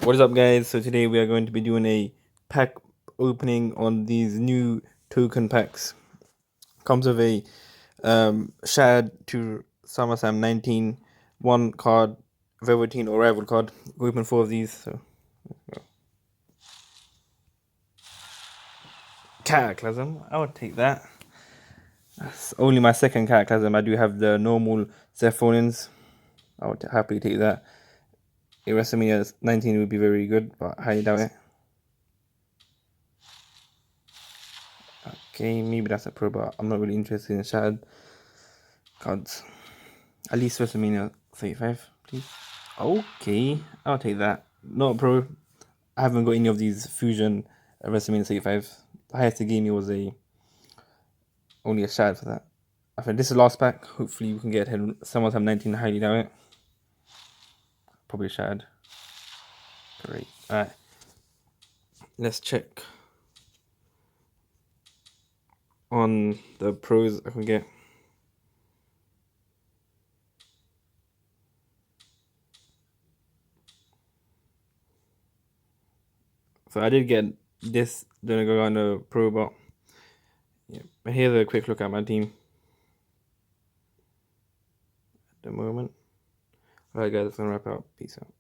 What is up, guys? So today we are going to be doing a pack opening on these new token packs. Comes with a Shad to SummerSlam 19, one card, Velveteen or Rival card. We open 4 of these. So Cataclysm, I would take that. That's only my second Cataclysm. I do have the normal Zephonians. I would happily take that. A WrestleMania 19 would be very good, but I highly doubt it. Okay, maybe that's a pro, but I'm not really interested in Shad cards. At least WrestleMania 35, please. Okay, I'll take that. Not a pro. I haven't got any of these fusion WrestleMania 35. The highest they gave me was only a Shad for that. I think this is the last pack. Hopefully we can get ahead. Someone's have 19, highly doubt it. Probably a Shad. Great. Alright. Let's check on the pros I can get. So I did get this Don't go on the pro, but yeah. But here's a quick look at my team at the moment. Alright guys, that's gonna wrap up. Peace out.